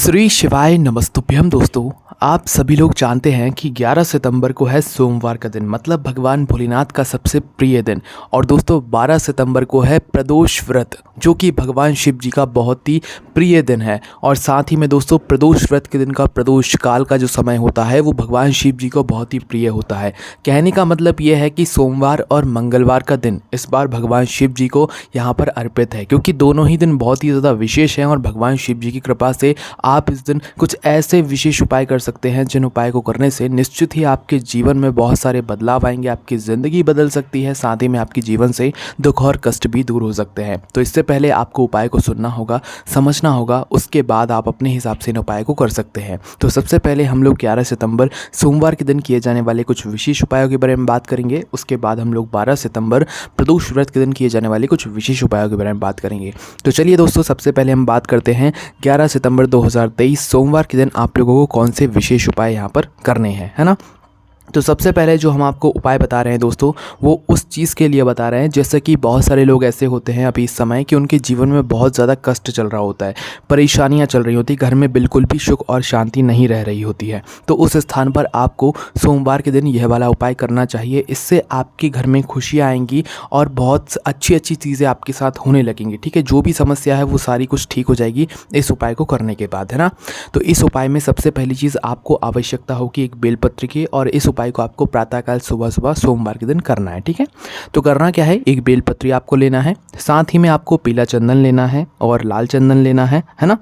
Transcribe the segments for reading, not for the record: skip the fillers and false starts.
श्री शिवाय नमस्तुभ्यम। दोस्तों, आप सभी लोग जानते हैं कि 11 सितंबर को है सोमवार का दिन, मतलब भगवान भोलेनाथ का सबसे प्रिय दिन। और दोस्तों 12 सितंबर को है प्रदोष व्रत, जो कि भगवान शिव जी का बहुत ही प्रिय दिन है। और साथ ही में दोस्तों प्रदोष व्रत के दिन का प्रदोष काल का जो समय होता है वो भगवान शिव जी को बहुत ही प्रिय होता है। कहने का मतलब ये है कि सोमवार और मंगलवार का दिन इस बार भगवान शिव जी को यहाँ पर अर्पित है, क्योंकि दोनों ही दिन बहुत ही ज़्यादा विशेष हैं। और भगवान शिव जी की कृपा से आप इस दिन कुछ ऐसे विशेष उपाय कर सकते हैं जिन उपाय को करने से निश्चित ही आपके जीवन में बहुत सारे बदलाव आएंगे, आपकी ज़िंदगी बदल सकती है, साथ ही में आपके जीवन से दुख और कष्ट भी दूर हो सकते हैं। तो इससे पहले आपको उपाय को सुनना होगा, समझना होगा, उसके बाद आप अपने हिसाब से इन उपाय को कर सकते हैं। तो सबसे पहले हम लोग 11 सितंबर सोमवार के दिन किए जाने वाले कुछ विशेष उपायों के बारे में बात करेंगे। उसके बाद हम लोग 12 सितंबर प्रदोष व्रत के दिन किए जाने वाले कुछ विशेष उपायों के बारे में बात करेंगे। तो चलिए दोस्तों, सबसे पहले हम बात करते हैं 11 सितंबर 2023 सोमवार के दिन आप लोगों को कौन से विशेष उपाय यहाँ पर करने हैं, है ना। तो सबसे पहले जो हम आपको उपाय बता रहे हैं दोस्तों, वो उस चीज़ के लिए बता रहे हैं जैसे कि बहुत सारे लोग ऐसे होते हैं अभी इस समय कि उनके जीवन में बहुत ज़्यादा कष्ट चल रहा होता है, परेशानियां चल रही होती, घर में बिल्कुल भी सुख और शांति नहीं रह रही होती है। तो उस स्थान पर आपको सोमवार के दिन यह वाला उपाय करना चाहिए। इससे आपके घर में खुशियाँ आएंगी और बहुत अच्छी अच्छी चीज़ें आपके साथ होने लगेंगी। ठीक है, जो भी समस्या है वो सारी कुछ ठीक हो जाएगी इस उपाय को करने के बाद, है ना। तो इस उपाय में सबसे पहली चीज़ आपको आवश्यकता होगी एक बेलपत्र की, और इस उपाय को आपको प्रातःकाल सुबह सुबह सोमवार के दिन करना है। ठीक है, तो करना क्या है, एक बेलपत्री आपको लेना है, साथ ही में आपको पीला चंदन लेना है और लाल चंदन लेना है ना।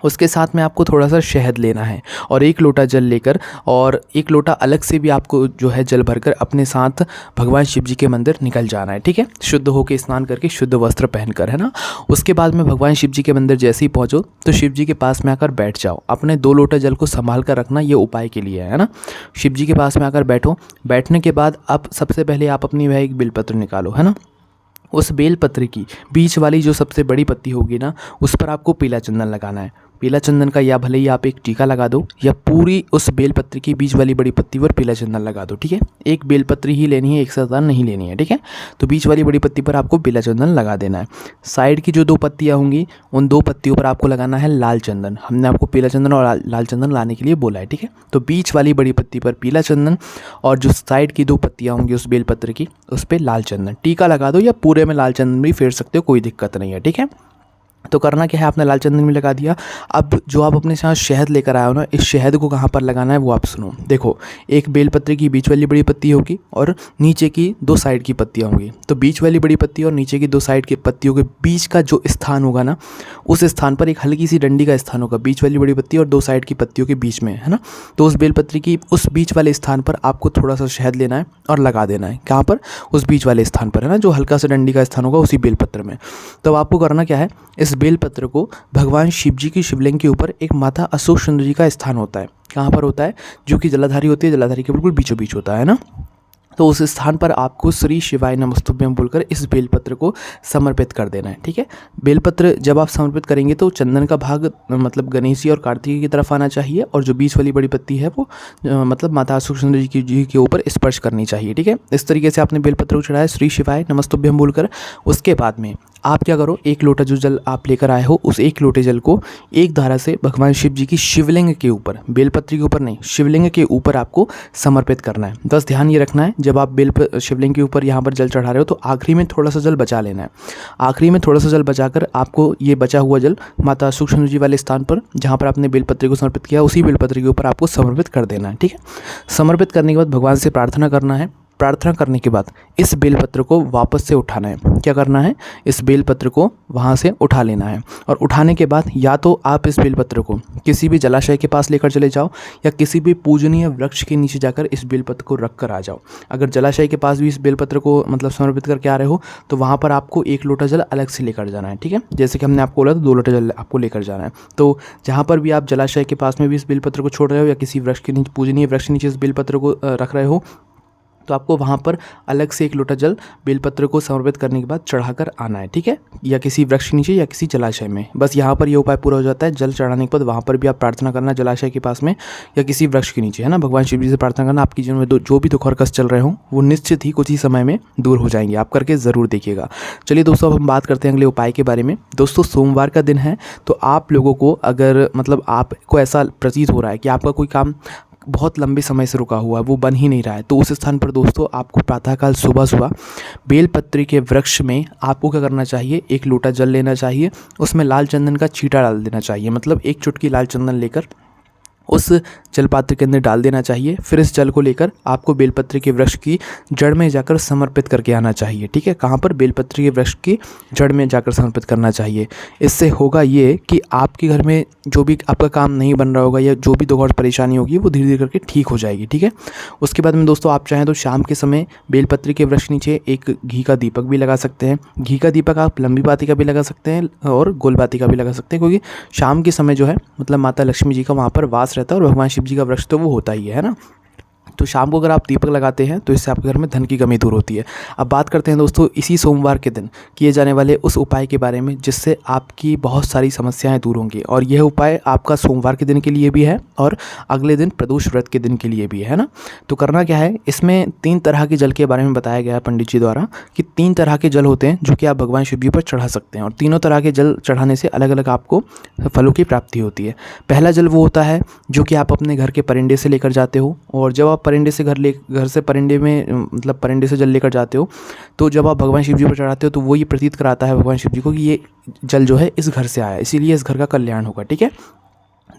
उसके साथ में आपको थोड़ा सा शहद लेना है और एक लोटा जल लेकर, और एक लोटा अलग से भी आपको जो है जल भरकर अपने साथ भगवान शिव जी के मंदिर निकल जाना है। ठीक है, शुद्ध होकर स्नान करके शुद्ध वस्त्र पहनकर, है ना। उसके बाद में भगवान शिव जी के मंदिर जैसे ही पहुंचो तो शिव जी के पास में आकर बैठ जाओ। अपने 2 लोटा जल को संभाल कर रखना, ये उपाय के लिए है ना। शिव जी के पास में आकर बैठो। बैठने के बाद अब सबसे पहले आप अपनी वह एक बेलपत्र निकालो, है ना। उस बेलपत्र की बीच वाली जो सबसे बड़ी पत्ती होगी ना, उस पर आपको पीला चंदन लगाना है। पीला चंदन का या भले ही आप एक टीका लगा दो, या पूरी उस बेलपत्र की बीच वाली बड़ी पत्ती पर पीला चंदन लगा दो। ठीक है, एक बेलपत्री ही लेनी है, एक साथ नहीं लेनी है। ठीक है, तो बीच वाली बड़ी पत्ती पर आपको पीला चंदन लगा देना है। साइड की जो 2 पत्तियाँ होंगी उन 2 पत्तियों पर आपको लगाना है लाल चंदन। हमने आपको पीला चंदन और लाल चंदन लाने के लिए बोला है। ठीक है, तो बीच वाली बड़ी पत्ती पर पीला चंदन और जो साइड की 2 पत्तियाँ होंगी उस बेलपत्र की, उस पर लाल चंदन। टीका लगा दो या पूरे में लाल चंदन भी फेर सकते हो, कोई दिक्कत नहीं है। ठीक है, तो करना क्या है, आपने लाल चंदन भी लगा दिया। अब जो आप अपने साथ शहद लेकर आए हो ना, इस शहद को कहाँ पर लगाना है वो आप सुनो। देखो, एक बेलपत्र की बीच वाली बड़ी पत्ती होगी और नीचे की 2 साइड की पत्तियाँ होंगी। तो बीच वाली बड़ी पत्ती और नीचे की 2 साइड की पत्तियों के बीच का जो स्थान होगा ना, उस स्थान पर एक हल्की सी डंडी का स्थान होगा, बीच वाली बड़ी पत्ती और 2 साइड की पत्तियों के बीच में, है ना। तो उस बेलपत्र की उस बीच वाले स्थान पर आपको थोड़ा सा शहद लेना है और लगा देना है। कहाँ पर, उस बीच वाले स्थान पर, है ना, जो हल्का सा डंडी का स्थान होगा उसी बेलपत्र में। तो आपको करना क्या है, इस बेलपत्र को भगवान शिव जी की शिवलिंग के ऊपर एक माता अशोक सुंदर जी का स्थान होता है। कहाँ पर होता है, जो कि जलाधारी होती है, जलाधारी के बिल्कुल बीचों बीच होता है ना। तो उस स्थान पर आपको श्री शिवाय नमस्तुभ्यम बोलकर इस बेलपत्र को समर्पित कर देना है। ठीक है, बेलपत्र जब आप समर्पित करेंगे तो चंदन का भाग मतलब गणेश जी और कार्तिकेय की तरफ आना चाहिए, और जो बीच वाली बड़ी पत्ती है वो मतलब माता अशोक सुंदर जी के ऊपर स्पर्श करनी चाहिए। ठीक है, इस तरीके से आपने बेलपत्र को चढ़ाया श्री शिवाय नमस्तुभ्यम बोलकर। उसके बाद में आप क्या करो, एक लोटा जो जल आप लेकर आए हो उस एक लोटे जल को एक धारा से भगवान शिव जी की शिवलिंग के ऊपर, बेलपत्री के ऊपर नहीं, शिवलिंग के ऊपर आपको समर्पित करना है। बस ध्यान ये रखना है, जब आप शिवलिंग के ऊपर यहाँ पर जल चढ़ा रहे हो तो आखिरी में थोड़ा सा जल बचा लेना है। आखिरी में थोड़ा सा जल बचाकर आपको ये बचा हुआ जल माता अशोक सुंदर जी वाले स्थान पर जहाँ पर आपने बेलपत्री को समर्पित किया उसी बेलपत्री के ऊपर आपको समर्पित कर देना है। ठीक है, समर्पित करने के बाद भगवान से प्रार्थना करना है। प्रार्थना करने के बाद इस बेलपत्र को वापस से उठाना है। क्या करना है, इस बेलपत्र को वहाँ से उठा लेना है, और उठाने के बाद या तो आप इस बेलपत्र को किसी भी जलाशय के पास लेकर चले जाओ, या किसी भी पूजनीय वृक्ष के नीचे जाकर इस बेलपत्र को रख कर आ जाओ। अगर जलाशय के पास भी इस बेलपत्र को मतलब समर्पित करके आ रहे हो तो वहाँ पर आपको 1 लोटा जल अलग से लेकर जाना है। ठीक है, जैसे कि हमने आपको बोला तो 2 लोटा जल आपको लेकर जाना है। तो जहाँ पर भी आप जलाशय के पास में भी इस बेलपत्र को छोड़ रहे हो या किसी वृक्ष के नीचे, पूजनीय वृक्ष के नीचे इस बेलपत्र को रख रहे हो, तो आपको वहाँ पर अलग से 1 लोटा जल बेलपत्र को समर्पित करने के बाद चढ़ाकर आना है, ठीक है, या किसी वृक्ष के नीचे या किसी जलाशय में। बस यहाँ पर ये उपाय पूरा हो जाता है। जल चढ़ाने के बाद वहाँ पर भी आप प्रार्थना करना जलाशय के पास में या किसी वृक्ष के नीचे, है ना। भगवान शिव जी से प्रार्थना करना आपके जीवन में जो भी दुख और कष्ट चल रहे हों वो निश्चित ही कुछ ही समय में दूर हो जाएंगे। आप करके ज़रूर देखिएगा। चलिए दोस्तों, अब हम बात करते हैं अगले उपाय के बारे में। दोस्तों, सोमवार का दिन है, तो आप लोगों को अगर मतलब आपको ऐसा प्रतीत हो रहा है कि आपका कोई काम बहुत लंबे समय से रुका हुआ है, वो बन ही नहीं रहा है, तो उस स्थान पर दोस्तों आपको प्रातःकाल सुबह सुबह बेलपत्री के वृक्ष में आपको क्या करना चाहिए, 1 लोटा जल लेना चाहिए, उसमें लाल चंदन का छींटा डाल देना चाहिए। मतलब 1 चुटकी लाल चंदन लेकर उस जलपात्र के अंदर डाल देना चाहिए। फिर इस जल को लेकर आपको बेलपत्र के वृक्ष की जड़ में जाकर समर्पित करके आना चाहिए, ठीक है। कहाँ पर? बेलपत्र के वृक्ष की जड़ में जाकर समर्पित करना चाहिए। इससे होगा ये कि आपके घर में जो भी आपका काम नहीं बन रहा होगा या जो भी दुख और परेशानी होगी वो धीरे धीरे करके ठीक हो जाएगी, ठीक है। उसके बाद में दोस्तों आप चाहें तो शाम के समय बेलपत्र के वृक्ष नीचे एक घी का दीपक भी लगा सकते हैं। घी का दीपक आप लंबी बाती का भी लगा सकते हैं और गोल बाती का भी लगा सकते हैं, क्योंकि शाम के समय जो है मतलब माता लक्ष्मी जी का वहाँ पर वास रहता है और भगवान शिव जी का वृक्ष तो वो होता ही है ना। तो शाम को अगर आप दीपक लगाते हैं तो इससे आपके घर में धन की कमी दूर होती है। अब बात करते हैं दोस्तों इसी सोमवार के दिन किए जाने वाले उस उपाय के बारे में जिससे आपकी बहुत सारी समस्याएं दूर होंगी। और यह उपाय आपका सोमवार के दिन के लिए भी है और अगले दिन प्रदोष व्रत के दिन के लिए भी है ना। तो करना क्या है, इसमें 3 तरह के जल के बारे में बताया गया है पंडित जी द्वारा कि 3 तरह के जल होते हैं जो कि आप भगवान शिव जी पर चढ़ा सकते हैं और तीनों तरह के जल चढ़ाने से अलग अलग आपको फलों की प्राप्ति होती है। पहला जल वो होता है जो कि आप अपने घर के परिंदे से लेकर जाते हो, और जब आप परिंदे से घर से परिंदे में मतलब परिंदे से जल लेकर जाते हो तो जब आप भगवान शिव जी पर चढ़ाते हो तो वो ये प्रतीत कराता है भगवान शिव जी को कि ये जल जो है इस घर से आया, इसीलिए इस घर का कल्याण होगा, ठीक है।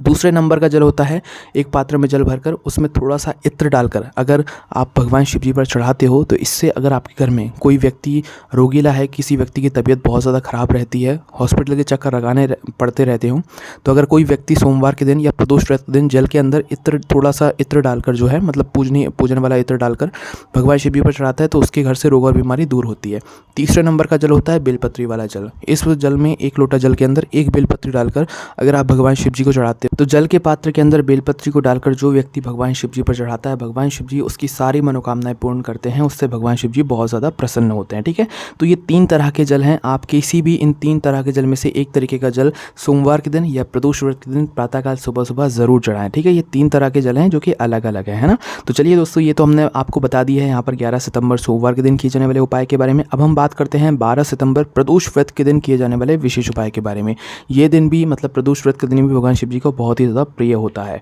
दूसरे नंबर का जल होता है एक पात्र में जल भरकर उसमें थोड़ा सा इत्र डालकर अगर आप भगवान शिव जी पर चढ़ाते हो तो इससे अगर आपके घर में कोई व्यक्ति रोगीला है, किसी व्यक्ति की तबीयत बहुत ज़्यादा ख़राब रहती है, हॉस्पिटल के चक्कर लगाने पड़ते रहते हो, तो अगर कोई व्यक्ति सोमवार के दिन या प्रदोष व्रत के दिन जल के अंदर इत्र थोड़ा सा इत्र डालकर जो है मतलब पूजन वाला इत्र डालकर भगवान शिव जी पर चढ़ाता है तो उसके घर से रोग और बीमारी दूर होती है। तीसरे नंबर का जल होता है बेलपत्री वाला जल। इस जल में 1 लोटा जल के अंदर 1 बेलपत्री डालकर अगर आप भगवान शिव जी को चढ़ाते तो जल के पात्र के अंदर बेलपत्री को डालकर जो व्यक्ति भगवान शिव जी पर चढ़ाता है भगवान शिव जी उसकी सारी मनोकामनाएं पूर्ण करते हैं, उससे भगवान शिव जी बहुत ज़्यादा प्रसन्न होते हैं, ठीक है। तो ये 3 तरह के जल हैं। आप किसी भी इन 3 तरह के जल में से एक तरीके का जल सोमवार के दिन या प्रदोष व्रत के दिन प्रातःकाल सुबह सुबह ज़रूर चढ़ाएं, ठीक है। ये 3 तरह के जल हैं जो कि अलग अलग है ना। तो चलिए दोस्तों, ये तो हमने आपको बता दिया है यहाँ पर 11 सितंबर सोमवार के दिन किए जाने वाले उपाय के बारे में। अब हम बात करते हैं 12 सितंबर प्रदोष व्रत के दिन किए जाने वाले विशेष उपाय के बारे में। ये दिन भी मतलब प्रदोष व्रत के दिन भी भगवान शिव जी को बहुत ही ज़्यादा प्रिय होता है।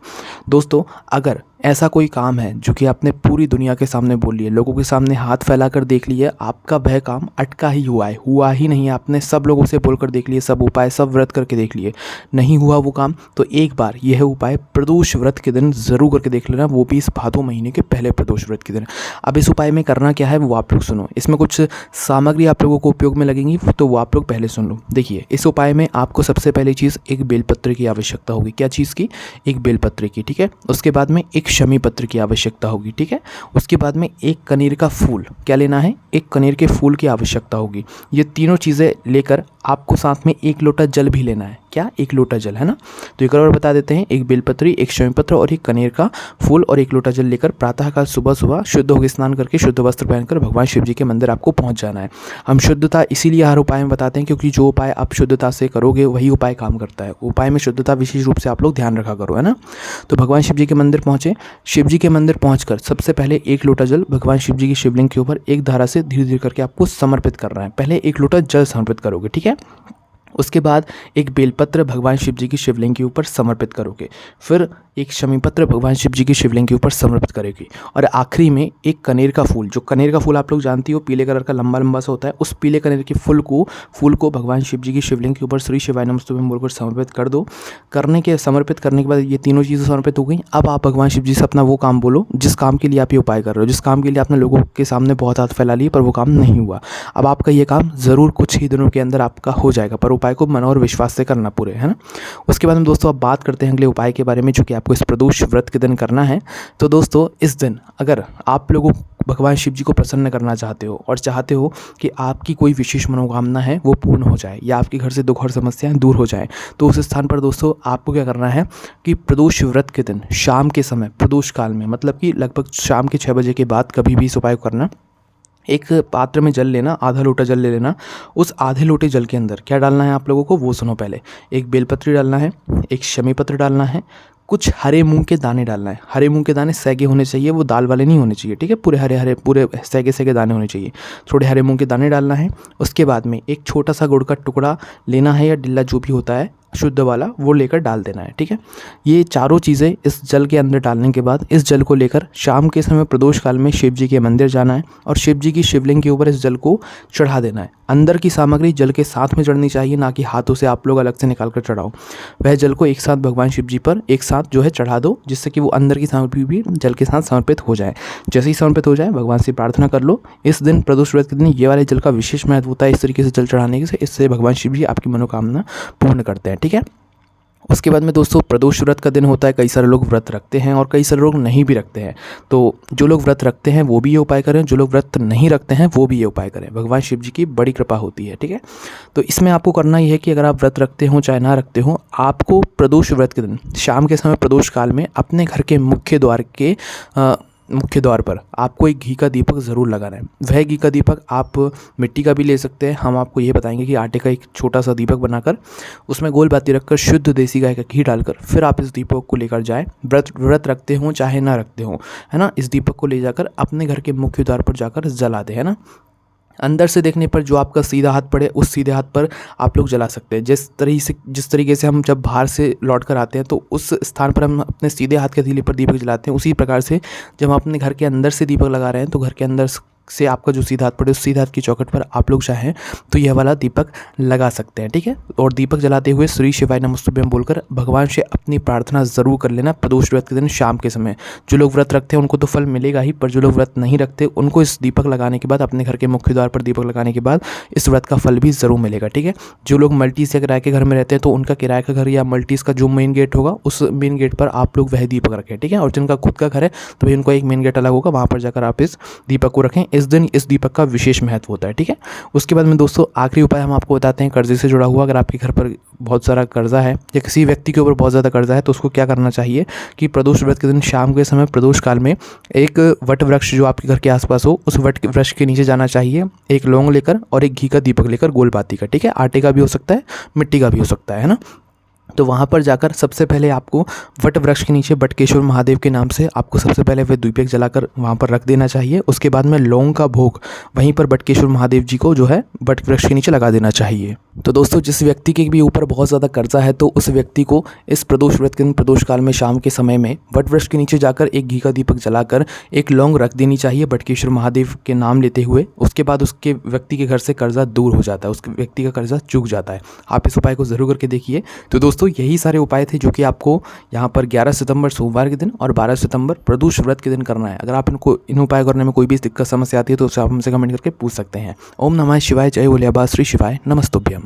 दोस्तों, अगर ऐसा कोई काम है जो कि आपने पूरी दुनिया के सामने बोल लिया, लोगों के सामने हाथ फैलाकर देख लिया, आपका वह काम अटका ही हुआ ही नहीं, आपने सब लोगों से बोलकर देख लिए, सब उपाय सब व्रत करके देख लिए, नहीं हुआ वो काम, तो एक बार यह उपाय प्रदोष व्रत के दिन ज़रूर करके देख लेना, वो भी इस भादो महीने के पहले प्रदोष व्रत के दिन। अब इस उपाय में करना क्या है वो आप लोग सुनो। इसमें कुछ सामग्री आप लोगों को उपयोग में लगेंगी तो वो आप लोग पहले सुन लो। देखिए, इस उपाय में आपको सबसे पहली चीज़ एक बेलपत्र की आवश्यकता होगी। क्या चीज़ की? एक बेलपत्र की, ठीक है। उसके बाद में एक शमी पत्र की आवश्यकता होगी, ठीक है। उसके बाद में एक कनेर का फूल, क्या लेना है? एक कनेर के फूल की आवश्यकता होगी। ये तीनों चीज़ें लेकर आपको साथ में 1 लोटा जल भी लेना है। क्या? 1 लोटा जल, है ना। तो एक और बता देते हैं, एक बेलपत्री, एक शमी पत्र और एक कनेर का फूल और 1 लोटा जल लेकर प्रातःकाल सुबह सुबह शुद्ध होकर स्नान करके शुद्ध वस्त्र पहनकर भगवान शिव जी के मंदिर आपको पहुंच जाना है। हम शुद्धता इसीलिए हर उपाय में बताते हैं क्योंकि जो उपाय आप शुद्धता से करोगे वही उपाय काम करता है। उपाय में शुद्धता विशेष रूप से आप लोग ध्यान रखा करो, है ना। तो भगवान शिव जी के मंदिर पहुंचे। शिव जी के मंदिर पहुंचकर सबसे पहले 1 लोटा जल भगवान शिव जी की शिवलिंग के ऊपर एक धारा से धीरे धीरे करके आपको समर्पित करना है। पहले 1 लोटा जल समर्पित करोगे, ठीक है। उसके बाद एक बेलपत्र भगवान शिव जी की शिवलिंग के ऊपर समर्पित करोगे, फिर एक शमी पत्र भगवान शिव जी की शिवलिंग के ऊपर समर्पित करेगी और आखिरी में एक कनेर का फूल, जो कनेर का फूल आप लोग जानती हो पीले कलर का लंबा लंबा सा होता है, उस पीले कनेर के फूल को भगवान शिव जी की शिवलिंग के ऊपर श्री शिवाय नमस्तुभ्यं बोलकर समर्पित कर दो। समर्पित करने के बाद ये तीनों चीज़ें समर्पित हो गई। अब आप भगवान शिव जी से अपना वो काम बोलो जिस काम के लिए आप ये उपाय कर रहे हो, जिस काम के लिए आपने लोगों के सामने बहुत हाथ फैला लिए पर वो काम नहीं हुआ। अब आपका ये काम ज़रूर कुछ ही दिनों के अंदर आपका हो जाएगा, पर उपाय को मन और विश्वास से करना पूरे, है ना। उसके बाद हम दोस्तों अब बात करते हैं अगले उपाय के बारे में, जो कि आपको इस प्रदोष व्रत के दिन करना है। तो दोस्तों इस दिन अगर आप लोगों भगवान शिव जी को प्रसन्न करना चाहते हो और चाहते हो कि आपकी कोई विशेष मनोकामना है वो पूर्ण हो जाए या आपके घर से दुख और समस्याएं दूर हो जाएं, तो उस स्थान पर दोस्तों आपको क्या करना है कि प्रदोष व्रत के दिन शाम के समय प्रदोष काल में, मतलब कि लगभग शाम के 6 बजे के बाद कभी भी इस उपाय को करना। एक पात्र में जल लेना, आधा लोटा जल ले लेना। उस आधे लोटे जल के अंदर क्या डालना है आप लोगों को वो सुनो पहले। एक बेलपत्री डालना है, एक शमी पत्र डालना है, कुछ हरे मूंग के दाने डालना है। हरे मूंग के दाने सैगे होने चाहिए, वो दाल वाले नहीं होने चाहिए, ठीक है। पूरे हरे हरे, पूरे सैगे सैगे दाने होने चाहिए। थोड़े हरे मूंग के दाने डालना है। उसके बाद में एक छोटा सा गुड़ का टुकड़ा लेना है, या डिल्ला जो भी होता है शुद्ध वाला, वो लेकर डाल देना है, ठीक है। ये चारों चीज़ें इस जल के अंदर डालने के बाद इस जल को लेकर शाम के समय प्रदोष काल में शिव जी के मंदिर जाना है और शिव जी की शिवलिंग के ऊपर इस जल को चढ़ा देना है। अंदर की सामग्री जल के साथ में चढ़नी चाहिए, ना कि हाथों से आप लोग अलग से निकाल कर चढ़ाओ। वह जल को एक साथ भगवान शिव जी पर एक साथ जो है चढ़ा दो, जिससे कि वो अंदर की सामग्री भी जल के साथ समर्पित हो जाए। जैसे ही समर्पित हो जाए भगवान से प्रार्थना कर लो। इस दिन प्रदोष व्रत के दिन ये वाले जल का विशेष महत्व होता है इस तरीके से जल चढ़ाने से, इससे भगवान शिव जी आपकी मनोकामना पूर्ण करते हैं, ठीक है। उसके बाद में दोस्तों प्रदोष व्रत का दिन होता है, कई सारे लोग व्रत रखते हैं और कई सारे लोग नहीं भी रखते हैं। तो जो लोग व्रत रखते हैं वो भी ये उपाय करें, जो लोग व्रत नहीं रखते हैं वो भी ये उपाय करें। भगवान शिव जी की बड़ी कृपा होती है, ठीक है। तो इसमें आपको करना ये है कि अगर आप व्रत रखते हो चाहे ना रखते हो, आपको प्रदोष व्रत के दिन शाम के समय प्रदोष काल में अपने घर के मुख्य द्वार पर आपको एक घी का दीपक ज़रूर लगाना है। वह घी का दीपक आप मिट्टी का भी ले सकते हैं। हम आपको ये बताएंगे कि आटे का एक छोटा सा दीपक बनाकर उसमें गोल बाती रखकर शुद्ध देसी गाय का घी डालकर फिर आप इस दीपक को लेकर जाएं। व्रत रखते हो चाहे ना रखते हो, है ना। इस दीपक को ले जाकर अपने घर के मुख्य द्वार पर जाकर जला दें, है ना। अंदर से देखने पर जो आपका सीधा हाथ पड़े उस सीधे हाथ पर आप लोग जला सकते हैं। जिस तरीके से हम जब बाहर से लौट कर आते हैं तो उस स्थान पर हम अपने सीधे हाथ के हथेली पर दीपक जलाते हैं, उसी प्रकार से जब हम अपने घर के अंदर से दीपक लगा रहे हैं तो घर के अंदर से आपका जो सीधा हाथ पड़े उस सीधा हाथ की चौखट पर आप लोग चाहें तो यह वाला दीपक लगा सकते हैं, ठीक है। और दीपक जलाते हुए श्री शिवाय नमस्तुभ्यम बोलकर भगवान से अपनी प्रार्थना ज़रूर कर लेना प्रदोष व्रत के दिन शाम के समय। जो लोग व्रत रखते हैं उनको तो फल मिलेगा ही, पर जो लोग व्रत नहीं रखते उनको इस दीपक लगाने के बाद, अपने घर के मुख्य द्वार पर दीपक लगाने के बाद इस व्रत का फल भी ज़रूर मिलेगा, ठीक है। जो लोग मल्टीस या किराए के घर में रहते हैं तो उनका किराए का घर या मल्टीस का जो मेन गेट होगा उस मेन गेट पर आप लोग वह दीपक रखें, ठीक है। और जिनका खुद का घर है तो भाई उनको एक मेन गेट अलग होगा, वहाँ पर जाकर आप इस दीपक को रखें। इस दिन इस दीपक का विशेष महत्व होता है, ठीक है। उसके बाद में दोस्तों आखिरी उपाय हम आपको बताते हैं कर्जे से जुड़ा हुआ। अगर आपके घर पर बहुत सारा कर्जा है या किसी व्यक्ति के ऊपर बहुत ज़्यादा कर्जा है तो उसको क्या करना चाहिए कि प्रदोष व्रत के दिन शाम के समय प्रदोष काल में एक वट वृक्ष जो आपके घर के आसपास हो उस वट वृक्ष के नीचे जाना चाहिए, एक लौंग लेकर और एक घी का दीपक लेकर गोल बाती का, ठीक है। आटे का भी हो सकता है, मिट्टी का भी हो सकता है ना। तो वहाँ पर जाकर सबसे पहले आपको वट वृक्ष के नीचे बटकेश्वर महादेव के नाम से आपको सबसे पहले वह दीपक जलाकर वहाँ पर रख देना चाहिए। उसके बाद में लौंग का भोग वहीं पर बटकेश्वर महादेव जी को जो है वट वृक्ष के नीचे लगा देना चाहिए। तो दोस्तों जिस व्यक्ति के भी ऊपर बहुत ज़्यादा कर्जा है तो उस व्यक्ति को इस प्रदोष व्रत के दिन प्रदोष काल में शाम के समय में वट वृक्ष के नीचे जाकर एक घी का दीपक जलाकर एक लौंग रख देनी चाहिए बटकेश्वर महादेव के नाम लेते हुए। उसके बाद उसके व्यक्ति के घर से कर्जा दूर हो जाता है, उस व्यक्ति का कर्जा चूक जाता है। आप इस उपाय को ज़रूर करके देखिए। तो दोस्तों यही सारे उपाय थे जो कि आपको यहाँ पर 11 सितंबर सोमवार के दिन और 12 सितंबर प्रदोष व्रत के दिन करना है। अगर आप इन उपाय करने में कोई भी दिक्कत समस्या आती है तो आप हमसे कमेंट करके पूछ सकते हैं। ओम नमः शिवाय, जय भोले बाबा, श्री शिवाय नमस्तुभ्यम।